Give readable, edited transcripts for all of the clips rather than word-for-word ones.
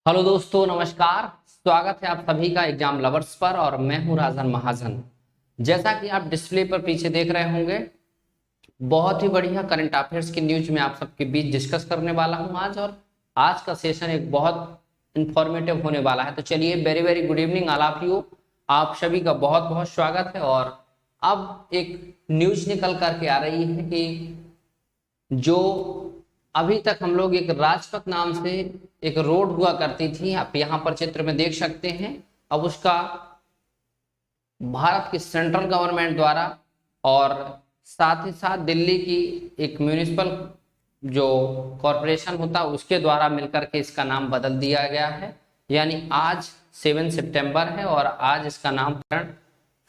Hello दोस्तों, नमस्कार। स्वागत है आप सभी का एग्जाम लवर्स पर और मैं हूं राजन महाजन। जैसा कि आप डिस्प्ले पर पीछे देख रहे होंगे, बहुत ही बढ़िया करंट अफेयर्स की न्यूज में आप सबके बीच डिस्कस करने वाला हूं आज। और आज का सेशन एक बहुत इंफॉर्मेटिव होने वाला है। तो चलिए, very very good evening all of you. आप सभी का बहुत बहुत स्वागत है। और अब एक न्यूज निकल करके आ रही है कि जो अभी तक हम लोग एक राजपथ नाम से एक रोड हुआ करती थी, आप यहाँ पर चित्र में देख सकते हैं। अब उसका भारत की सेंट्रल गवर्नमेंट द्वारा और साथ ही साथ दिल्ली की एक म्यूनिसिपल जो कॉरपोरेशन होता है उसके द्वारा मिलकर के इसका नाम बदल दिया गया है। यानी आज 7 सितंबर है और आज इसका नामकरण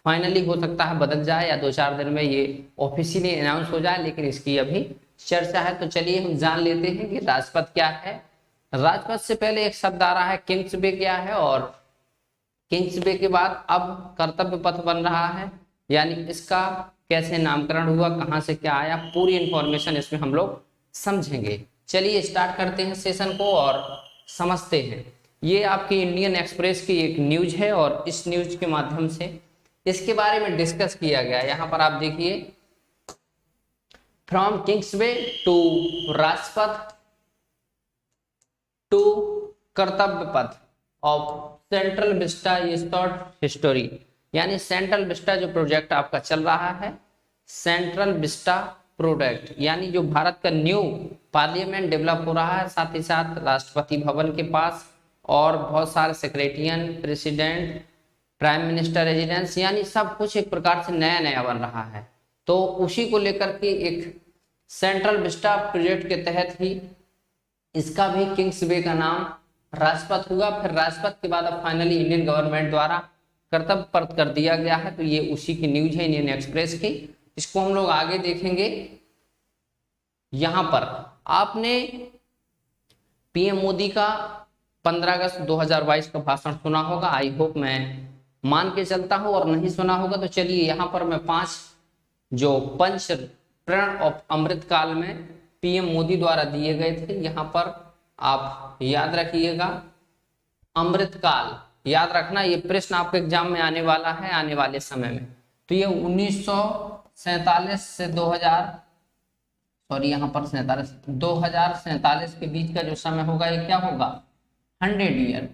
फाइनली हो सकता है बदल जाए या 2-4 दिन में ये ऑफिशियली अनाउंस हो जाए, लेकिन इसकी अभी चर्चा है। तो चलिए हम जान लेते हैं कि राजपथ क्या है। राजपथ से पहले एक शब्द आ रहा है किंग्स वे क्या है, और किंग्स वे के बाद अब कर्तव्य पथ बन रहा है। यानी इसका कैसे नामकरण हुआ, कहां से क्या आया, पूरी इंफॉर्मेशन इसमें हम लोग समझेंगे। चलिए स्टार्ट करते हैं सेशन को और समझते हैं। ये आपकी इंडियन एक्सप्रेस की एक न्यूज है और इस न्यूज के माध्यम से इसके बारे में डिस्कस किया गया। यहाँ पर आप देखिए, from Kingsway to Rajpath to Kartavya Path of Central Vista ये शॉर्ट हिस्टोरी। यानी सेंट्रल विस्टा जो प्रोजेक्ट आपका चल रहा है, सेंट्रल विस्टा प्रोजेक्ट, यानी जो भारत का न्यू पार्लियामेंट डेवलप हो रहा है, साथ ही साथ राष्ट्रपति भवन के पास और बहुत सारे सेक्रेटरियन, प्रेसिडेंट, प्राइम मिनिस्टर रेजिडेंस, यानी सब कुछ एक प्रकार से नया नया बन रहा है। तो उसी को लेकर के एक सेंट्रल विस्टा प्रोजेक्ट के तहत ही इसका भी किंग्स वे का नाम राजपथ हुआ। फिर राजपथ के बाद अब फाइनली इंडियन गवर्नमेंट द्वारा कर्तव्य पथ कर दिया गया है। तो ये उसी की न्यूज है इंडियन एक्सप्रेस की। इसको हम लोग आगे देखेंगे। यहां पर आपने पीएम मोदी का 15 अगस्त 2022 का भाषण सुना होगा, आई होप, मैं मान के चलता हूं, और नहीं सुना होगा तो चलिए यहाँ पर मैं 5 जो पंच प्रण ऑफ अमृतकाल में पीएम मोदी द्वारा दिए गए थे, यहाँ पर आप याद रखिएगा। अमृतकाल याद रखना, ये प्रश्न आपके एग्जाम में आने वाला है आने वाले समय में। तो ये 1947 से 2047 के बीच का जो समय होगा, ये क्या होगा, 100 ईयर।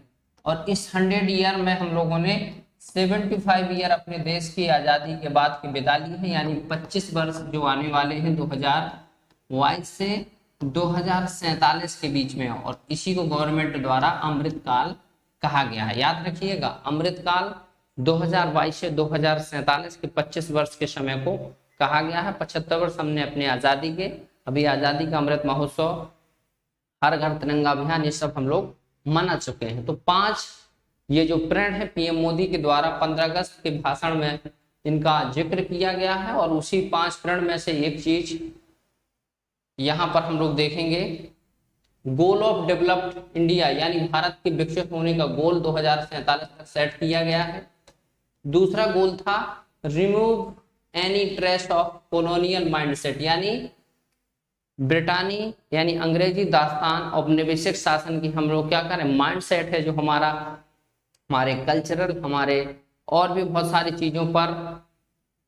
और इस 100 ईयर में हम लोगों ने 75 ईयर अपने देश की आजादी के बाद की बिता ली है। यानी 25 वर्ष जो आने वाले हैं 2022 से 2047 के बीच में, और इसी को गवर्नमेंट द्वारा अमृतकाल कहा गया है। याद रखिएगा, अमृतकाल 2022 से 2047 के 25 वर्ष के समय को कहा गया है। 75 वर्ष हमने अपने आजादी के, अभी आजादी का अमृत महोत्सव, हर घर तिरंगा अभियान, ये सब हम लोग मना चुके हैं। तो 5 ये जो प्रण है पीएम मोदी के द्वारा 15 अगस्त के भाषण में इनका जिक्र किया गया है। और उसी 5 प्रण में से एक चीज यहां पर हम लोग देखेंगे, गोल ऑफ डेवलप्ड इंडिया, यानी भारत के विकसित होने का गोल 2047 तक सेट किया गया है। दूसरा गोल था remove any trace of colonial mindset, यानी ब्रिटानी यानी अंग्रेजी दास्तान औपनिवेशिक शासन की हम लोग क्या करें, माइंडसेट है जो हमारा, हमारे कल्चरल, हमारे और भी बहुत सारी चीजों पर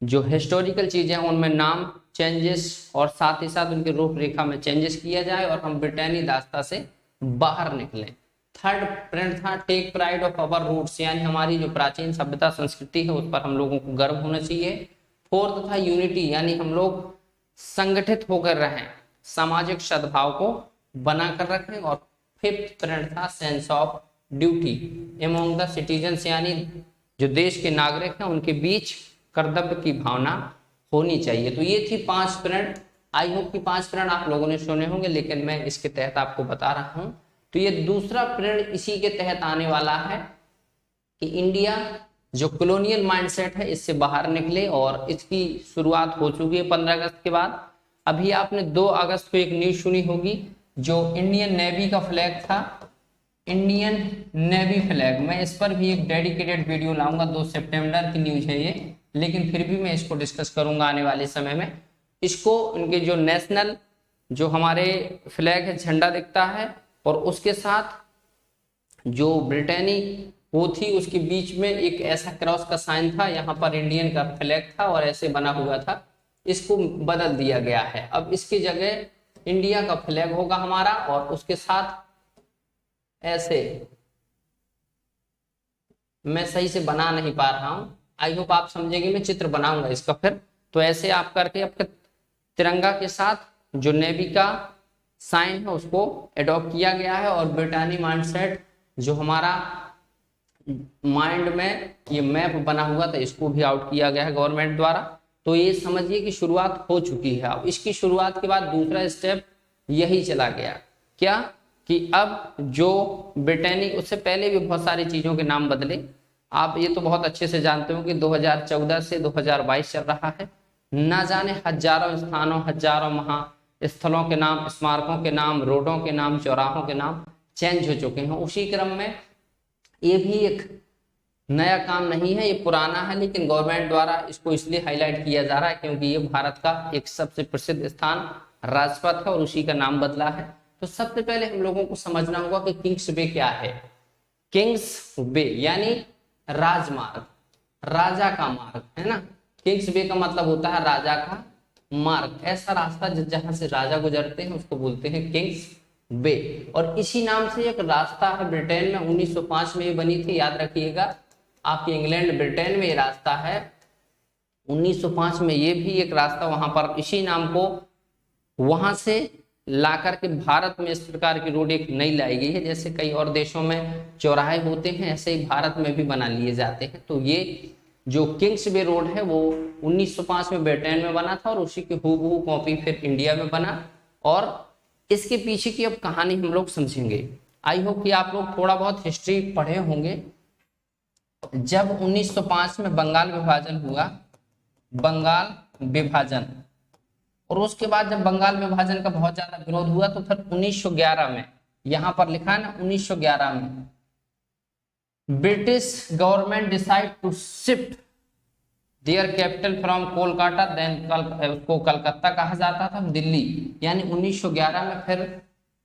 जो हिस्टोरिकल चीजें हैं उनमें नाम चेंजेस और साथ ही साथ उनकी रूपरेखा में चेंजेस किया जाए और हम ब्रिटेनी दास्ता से बाहर निकलें। थर्ड प्रिंट था take pride of our roots, यानी हमारी जो प्राचीन सभ्यता संस्कृति है उस पर हम लोगों को गर्व होना चाहिए। फोर्थ था यूनिटी, यानी हम लोग संगठित होकर रहें, सामाजिक सद्भाव को बनाकर रखें। और फिफ्थ प्रिंट था sense of duty among the citizens, यानी जो देश के नागरिक हैं उनके बीच कर्तव्य की भावना होनी चाहिए। तो ये थी 5 प्रण। आई होप कि 5 प्रण आप लोगों ने सुने होंगे, लेकिन मैं इसके तहत आपको बता रहा हूं। तो ये दूसरा प्रण इसी के तहत आने वाला है कि इंडिया जो कॉलोनियल माइंडसेट है इससे बाहर निकले, और इसकी शुरुआत हो चुकी है 15 अगस्त के बाद। अभी आपने 2 अगस्त को एक न्यूज सुनी होगी, जो इंडियन नेवी का फ्लैग था, इंडियन नेवी फ्लैग। मैं इस पर भी एक डेडिकेटेड वीडियो लाऊंगा, 2 सितंबर की न्यूज है ये, लेकिन फिर भी मैं इसको डिस्कस करूंगा आने वाले समय में। इसको उनके जो नेशनल जो हमारे फ्लैग है, झंडा दिखता है, और उसके साथ जो ब्रिटेनी वो थी उसके बीच में एक ऐसा क्रॉस का साइन था, यहाँ पर इंडियन का फ्लैग था और ऐसे बना हुआ था, इसको बदल दिया गया है। अब इसकी जगह इंडिया का फ्लैग होगा हमारा और उसके साथ ऐसे, मैं सही से बना नहीं पा रहा हूं, आई होप आप समझेंगे, मैं चित्र बनाऊंगा इसका फिर। तो ऐसे आप करके आपके तिरंगा के साथ जो नेवी का साइन है उसको एडॉप्ट किया गया है, और ब्रिटानी माइंडसेट जो हमारा माइंड में ये मैप बना हुआ था इसको भी आउट किया गया है गवर्नमेंट द्वारा। तो ये समझिए कि शुरुआत हो चुकी है। अब इसकी शुरुआत के बाद दूसरा स्टेप यही चला गया, क्या कि अब जो ब्रिटेनिक, उससे पहले भी बहुत सारी चीजों के नाम बदले। आप ये तो बहुत अच्छे से जानते हो कि 2014 से 2022 चल रहा है, ना जाने हजारों स्थानों, हजारों महास्थलों के नाम, स्मारकों के नाम, रोडों के नाम, चौराहों के नाम चेंज हो चुके हैं। उसी क्रम में ये भी एक नया काम नहीं है, ये पुराना है, लेकिन गवर्नमेंट द्वारा इसको इसलिए हाईलाइट किया जा रहा है क्योंकि ये भारत का एक सबसे प्रसिद्ध स्थान राजपथ है और उसी का नाम बदला है। तो सबसे पहले हम लोगों को समझना होगा कि किंग्स वे क्या है। किंग्स वे यानी राजमार्ग, राजा का मार्ग, है ना। किंग्स वे का मतलब होता है राजा का मार्ग, ऐसा रास्ता जहां से राजा गुजरते हैं उसको बोलते हैं किंग्स वे। और इसी नाम से एक रास्ता है ब्रिटेन में, 1905 में ये बनी थी, याद रखिएगा। आपके इंग्लैंड ब्रिटेन में ये रास्ता है, 1905 में ये भी एक रास्ता वहां पर इसी नाम को वहां से ला करके भारत में इस प्रकार की रोड एक नई लाई गई है। जैसे कई और देशों में चौराहे होते हैं, ऐसे ही भारत में भी बना लिए जाते हैं। तो ये जो किंग्स वे रोड है वो 1905 में ब्रिटेन में बना था और उसी की हूबहू कॉपी फिर इंडिया में बना। और इसके पीछे की अब कहानी हम लोग समझेंगे। आई होप कि आप लोग थोड़ा बहुत हिस्ट्री पढ़े होंगे। जब 1905 में बंगाल विभाजन हुआ, बंगाल विभाजन, और उसके बाद जब बंगाल विभाजन का बहुत ज्यादा विरोध हुआ तो फिर 1911 में, यहां पर लिखा है ना 1911 में, British government decide to shift their capital from Kolkata, then उसको कलकत्ता कहा जाता था, दिल्ली। यानी 1911 में, फिर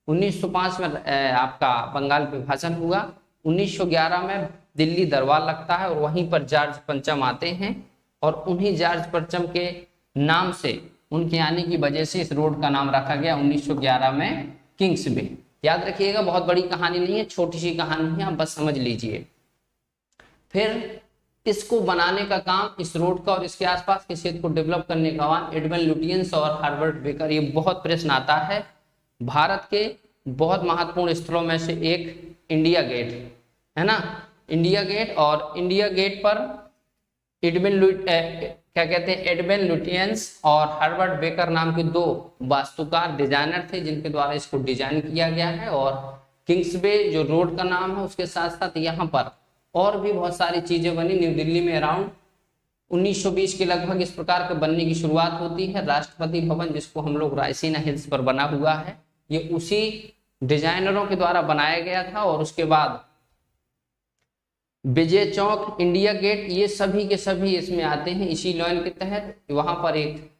1905 में आपका बंगाल विभाजन हुआ, 1911 में दिल्ली दरबार लगता है और वहीं पर जॉर्ज पंचम आते हैं और उन्हीं जॉर्ज पंचम के नाम से, उनके आने की वजह से इस रोड का नाम रखा गया 1911 में किंग्स वे। याद रखिएगा, बहुत बड़ी कहानी नहीं है, छोटी सी कहानी है, आप बस समझ लीजिए। फिर इसको बनाने का काम, इस रोड का और इसके आसपास के क्षेत्र को डेवलप करने का काम एडमंड लुटियंस और हार्वर्ड बेकर। ये बहुत प्रश्न आता है। भारत के बहुत महत्वपूर्ण स्थलों में से एक इंडिया गेट है ना, इंडिया गेट। और इंडिया गेट पर एडमंड लुटियंस और हार्वर्ड बेकर नाम के दो वास्तुकार डिजाइनर थे जिनके द्वारा इसको डिजाइन किया गया है। और किंग्स वे जो रोड का नाम है उसके साथ साथ यहाँ पर और भी बहुत सारी चीजें बनी। न्यू दिल्ली में अराउंड 1920 के लगभग इस प्रकार के बनने की शुरुआत होती है। राष्ट्रपति भवन, जिसको हम लोग रायसीना हिल्स पर बना हुआ है, ये उसी डिजाइनरों के द्वारा बनाया गया था। और उसके बाद विजय चौक, इंडिया गेट, ये सभी के सभी इसमें आते हैं इसी लाइन के तहत। वहां पर एक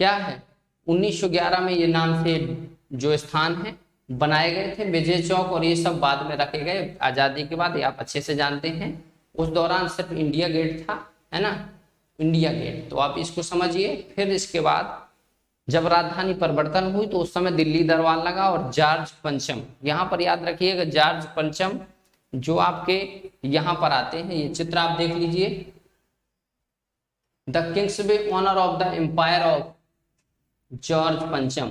क्या है, 1911 में ये नाम से जो स्थान है बनाए गए थे, विजय चौक, और ये सब बाद में रखे गए आजादी के बाद, ये आप अच्छे से जानते हैं। उस दौरान सिर्फ इंडिया गेट था, है ना, इंडिया गेट। तो आप इसको समझिए। फिर इसके बाद जब राजधानी परिवर्तन हुई तो उस समय दिल्ली दरबार लगा और जॉर्ज पंचम, यहाँ पर याद रखिएगा जॉर्ज पंचम जो आपके यहाँ पर आते हैं, ये चित्र आप देख लीजिए। The Kingsway honour of the empire of George Pancham.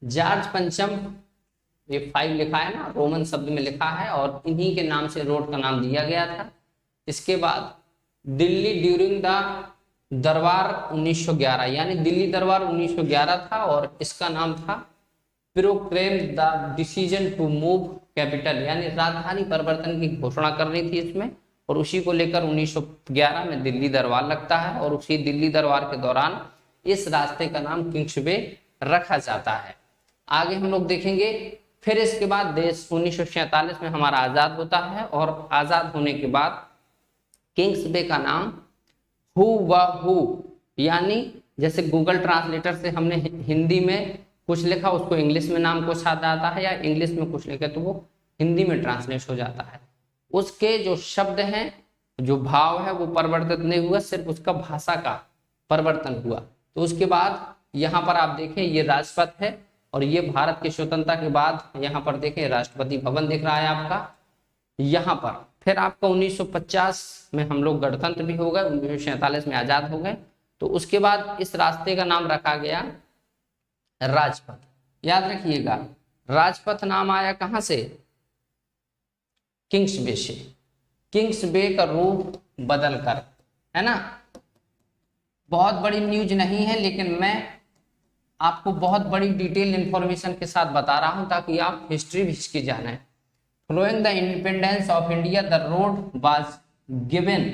George Pancham, ये 5 लिखा है ना, रोमन शब्द में लिखा है, और इन्हीं के नाम से रोड का नाम दिया गया था। इसके बाद दिल्ली ड्यूरिंग द दरबार 1911, यानी दिल्ली दरबार 1911 था और इसका नाम था proclaim the decision to move capital, यानी राजधानी परिवर्तन की घोषणा करनी थी इसमें। और उसी को लेकर 1911 में दिल्ली दरबार लगता है और उसी दिल्ली दरबार के दौरान इस रास्ते का नाम किंग्स वे रखा जाता है। आगे हम लोग देखेंगे। फिर इसके बाद देश 1947 में हमारा आजाद होता है और आजाद होने के बाद किंग्स वे का नाम हू, यानी जैसे गूगल ट्रांसलेटर से हमने हिंदी में कुछ लिखा उसको इंग्लिश में नाम कुछ आता है, या इंग्लिश में कुछ लिखा तो वो हिंदी में ट्रांसलेट हो जाता है। उसके जो शब्द हैं, जो भाव है वो परिवर्तित नहीं हुआ, सिर्फ उसका भाषा का परिवर्तन हुआ। तो उसके बाद यहाँ पर आप देखें ये राजपथ है और ये भारत की स्वतंत्रता के बाद यहाँ पर देखें राष्ट्रपति भवन दिख रहा है आपका यहाँ पर। फिर आपका 1950 में हम लोग गणतंत्र भी हो गए, 1947 में आजाद हो गए। तो उसके बाद इस रास्ते का नाम रखा गया राजपथ। याद रखिएगा राजपथ नाम आया कहां से? किंग्स बे से। किंग्स बे का रूप बदल कर, है ना। बहुत बड़ी न्यूज नहीं है लेकिन मैं आपको बहुत बड़ी डिटेल इंफॉर्मेशन के साथ बता रहा हूं ताकि आप हिस्ट्री भी इसकी जाने। Following the independence of India, the road was given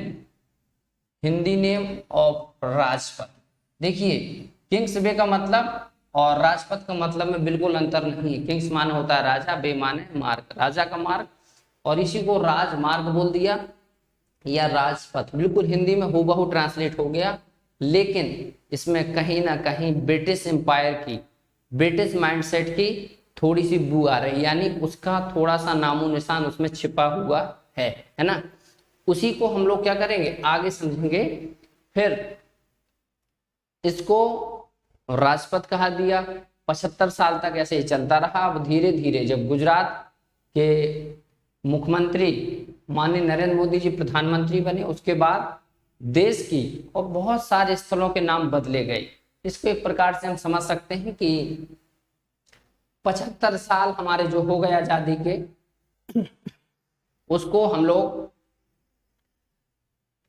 Hindi name of Rajpath. देखिए किंग्स बे का मतलब और राजपथ का मतलब में बिल्कुल अंतर नहीं है। किंग्स माने होता है राजा, बे माने मार्ग, राजा का मार्ग, और इसी को राजमार्ग बोल दिया या राजपथ। बिल्कुल हिंदी में हूबहू ट्रांसलेट हो गया, लेकिन इसमें कहीं ना कहीं ब्रिटिश एम्पायर की, ब्रिटिश माइंडसेट की थोड़ी सी बू आ रही, यानी उसका थोड़ा सा नामो निशान उसमें छिपा हुआ है ना। उसी को हम लोग क्या करेंगे आगे समझेंगे। फिर इसको राजपथ कहा दिया। 75 साल तक ऐसे ही चलता रहा। अब धीरे धीरे जब गुजरात के मुख्यमंत्री माननीय नरेंद्र मोदी जी प्रधानमंत्री बने, उसके बाद देश की और बहुत सारे स्थलों के नाम बदले गए। इसको एक प्रकार से हम समझ सकते हैं कि 75 साल हमारे जो हो गए आजादी के, उसको हम लोग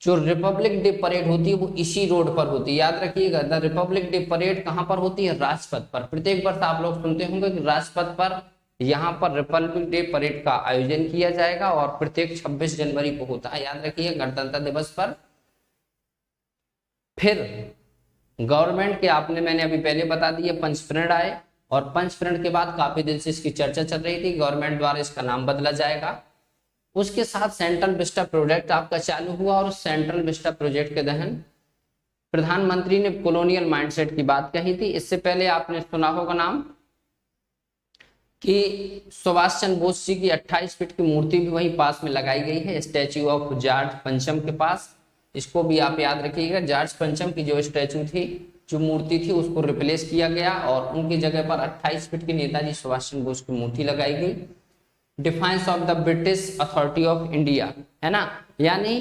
जो रिपब्लिक डे परेड होती है वो इसी रोड पर होती है। याद रखिएगा द रिपब्लिक डे परेड कहां पर होती है? राजपथ पर। प्रत्येक वर्ष आप लोग सुनते होंगे कि राजपथ पर यहाँ पर रिपब्लिक डे परेड का आयोजन किया जाएगा और प्रत्येक 26 जनवरी को होता है। याद रखिए गणतंत्र दिवस पर। फिर गवर्नमेंट के मैंने अभी पहले बता दिया पंचप्रण आए, और पंचप्रण के बाद काफी दिन से इसकी चर्चा चल रही थी, गवर्नमेंट द्वारा इसका नाम बदला जाएगा। उसके साथ सेंट्रल विस्टा प्रोजेक्ट आपका चालू हुआ, और सेंट्रल विस्टा प्रोजेक्ट के तहत प्रधानमंत्री ने कॉलोनियल माइंडसेट की बात कही थी। इससे पहले आपने सुना होगा नाम कि सुभाष चंद्र बोस जी की 28 फीट की मूर्ति भी वहीं पास में लगाई गई है, स्टैच्यू ऑफ जॉर्ज पंचम के पास। इसको भी आप याद रखिएगा, जॉर्ज पंचम की जो स्टैच्यू थी, जो मूर्ति थी, उसको रिप्लेस किया गया और उनकी जगह पर 28 फीट की नेताजी सुभाष चंद्र बोस की मूर्ति लगाई गई। Defines of the British authority of India, है ना, यानी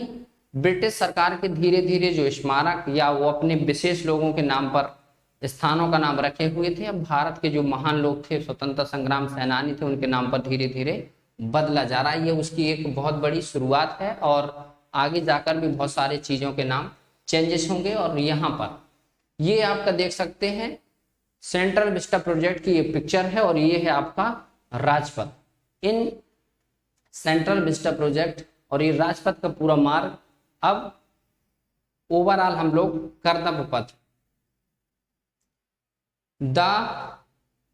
ब्रिटिश सरकार के धीरे धीरे जो स्मारक या वो अपने विशेष लोगों के नाम पर स्थानों का नाम रखे हुए थे, अब भारत के जो महान लोग थे, स्वतंत्रता संग्राम सेनानी थे, उनके नाम पर धीरे धीरे बदला जा रहा है। ये उसकी एक बहुत बड़ी शुरुआत है और आगे जाकर भी बहुत सारे चीजों के नाम चेंजेस होंगे। और यहाँ पर ये आपका देख सकते हैं सेंट्रल विस्टा प्रोजेक्ट की ये पिक्चर है और ये है आपका Rajpath. In central Vista project और ये राजपथ का पूरा मार्ग। अब ओवरऑल हम लोग कर्तव्य पथ, द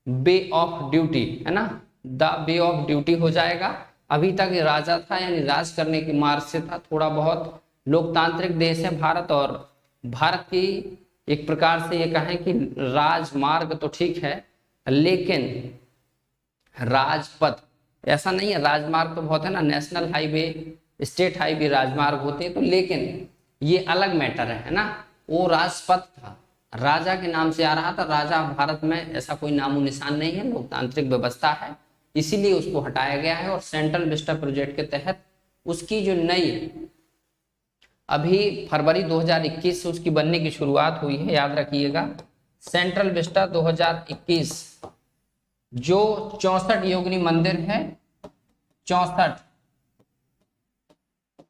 बे ऑफ ड्यूटी, है ना, द बे ऑफ ड्यूटी हो जाएगा। अभी तक राजा था यानी राज करने की मार्ग से था, थोड़ा बहुत लोकतांत्रिक देश है भारत, और भारत की एक प्रकार से ये कहें कि राजमार्ग तो ठीक है लेकिन राजपथ ऐसा नहीं है। राजमार्ग तो बहुत है ना, नेशनल हाईवे, स्टेट हाईवे राजमार्ग होते हैं, तो लेकिन ये अलग मैटर है ना। वो राजपथ था, राजा के नाम से आ रहा था। राजा भारत में ऐसा कोई नामो निशान नहीं है, लोकतांत्रिक व्यवस्था है, इसीलिए उसको हटाया गया है। और सेंट्रल विस्टा प्रोजेक्ट के तहत उसकी जो नई अभी फरवरी 2021 से उसकी बनने की शुरुआत हुई है। याद रखिएगा सेंट्रल विस्टा 2021 जो 64 योगिनी मंदिर है, 64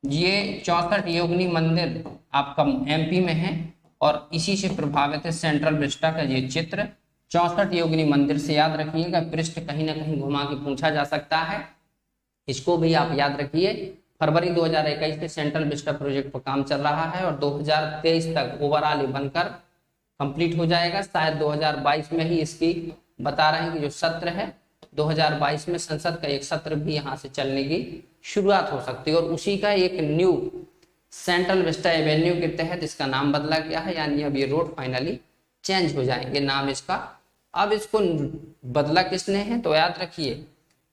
ये 64 योगिनी मंदिर आपका एमपी में है और इसी से प्रभावित है सेंट्रल विस्टा का ये चित्र। 64 योगिनी मंदिर से याद रखिएगा, पृष्ठ कहीं ना कहीं घुमा के पूछा जा सकता है, इसको भी आप याद रखिए। फरवरी 2021 से सेंट्रल विस्टा प्रोजेक्ट पर काम चल रहा है और 2023 तक ओवरऑल बनकर कंप्लीट हो जाएगा। शायद 2022 में ही इसकी बता रहे हैं कि जो सत्र है 2022 में संसद का एक सत्र भी यहाँ से चलने की शुरुआत हो सकती है। और उसी का एक न्यू सेंट्रल विस्टा एवेन्यू के तहत इसका नाम बदला गया है, यानी अब ये रोड फाइनली चेंज हो जाएंगे नाम इसका। अब इसको बदला किसने है तो याद रखिए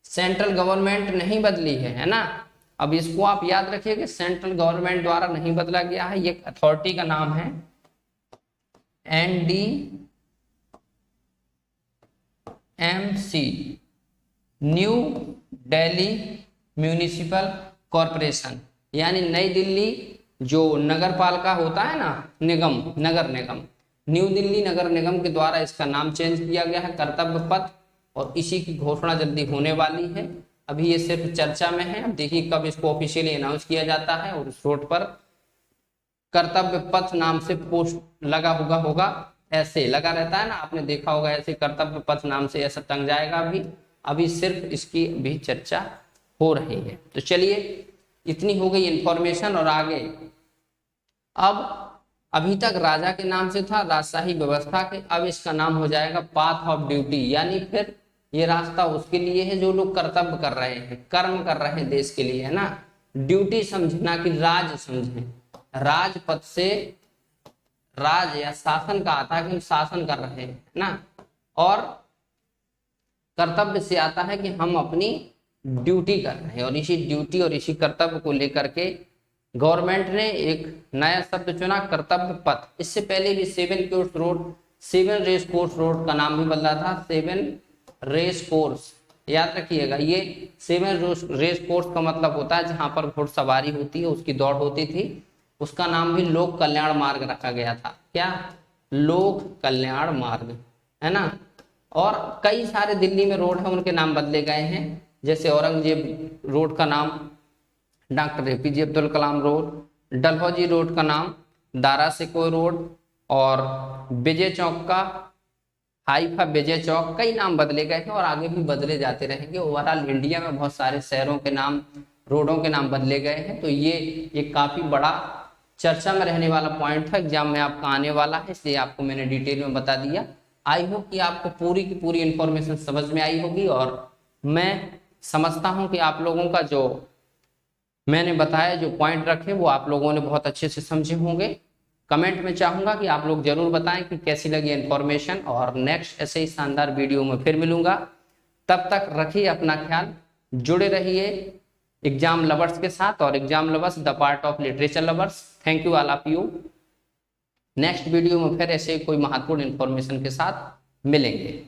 सेंट्रल गवर्नमेंट नहीं बदली है ना। अब इसको आप याद रखिए कि सेंट्रल गवर्नमेंट द्वारा नहीं बदला गया है। ये अथॉरिटी का नाम है NDMC, new Delhi municipal corporation, यानी नई दिल्ली जो नगर पालिका होता है ना, निगम, नगर निगम, न्यू दिल्ली नगर निगम के द्वारा इसका नाम चेंज किया गया है कर्तव्य पथ, और इसी की घोषणा जल्दी होने वाली है। अभी ये सिर्फ चर्चा में है, अब देखिए कब इसको ऑफिशियली अनाउंस किया जाता है। और उस रोड पर कर्तव्य पथ नाम से पोस्ट लगा होगा, ऐसे लगा रहता है ना, आपने देखा होगा, ऐसे कर्तव्य पथ नाम से ऐसा टंग जाएगा। अभी सिर्फ इसकी भी चर्चा हो रही है। तो चलिए इतनी हो गई इंफॉर्मेशन। और आगे अब अभी तक राजा के नाम से था, राजशाही व्यवस्था के, अब इसका नाम हो जाएगा पाथ ऑफ ड्यूटी, यानी फिर ये रास्ता उसके लिए है जो लोग कर्तव्य कर रहे हैं, कर्म कर रहे हैं देश के लिए, है ना। ड्यूटी समझे ना कि राज समझे। राजपथ से राज या शासन का आता है कि हम शासन कर रहे हैं ना, और कर्तव्य से आता है कि हम अपनी ड्यूटी कर रहे हैं। और इसी ड्यूटी और इसी कर्तव्य को लेकर के गवर्नमेंट ने एक नया शब्द चुना, कर्तव्य पथ। इससे पहले भी 7 रेस कोर्स रोड का नाम भी बदला था, 7 रेस कोर्स, याद रखिएगा। ये 7 रेस कोर्स का मतलब होता है जहां पर घुड़सवारी होती है, उसकी दौड़ होती थी, उसका नाम भी लोक कल्याण मार्ग रखा गया था। क्या? लोक कल्याण मार्ग, है ना। और कई सारे दिल्ली में रोड है, उनके नाम बदले गए हैं, जैसे औरंगजेब रोड का नाम doctor APJ Abdul Kalam road, Dalhousie road का नाम दारा सिकोय रोड, और विजय चौक का हाइफा विजय चौक, कई नाम बदले गए हैं और आगे भी बदले जाते रहेंगे। ओवरऑल इंडिया में बहुत सारे शहरों के नाम, रोडों के नाम बदले गए हैं। तो ये एक काफी बड़ा चर्चा में रहने वाला पॉइंट था, एग्जाम में आपका आने वाला है, इसलिए आपको मैंने डिटेल में बता दिया। आई होप कि आपको पूरी की पूरी इंफॉर्मेशन समझ में आई होगी, और मैं समझता हूं कि आप लोगों का जो मैंने बताया, जो पॉइंट रखे, वो आप लोगों ने बहुत अच्छे से समझे होंगे। कमेंट में चाहूंगा कि आप लोग जरूर बताएं कि कैसी लगी इंफॉर्मेशन, और नेक्स्ट ऐसे ही शानदार वीडियो में फिर मिलूंगा। तब तक रखिए अपना ख्याल, जुड़े रहिए एग्जाम लवर्स के साथ, और exam lovers the part of literature lovers. Thank you all of you. Next video में फिर ऐसे कोई महत्वपूर्ण इंफॉर्मेशन के साथ मिलेंगे।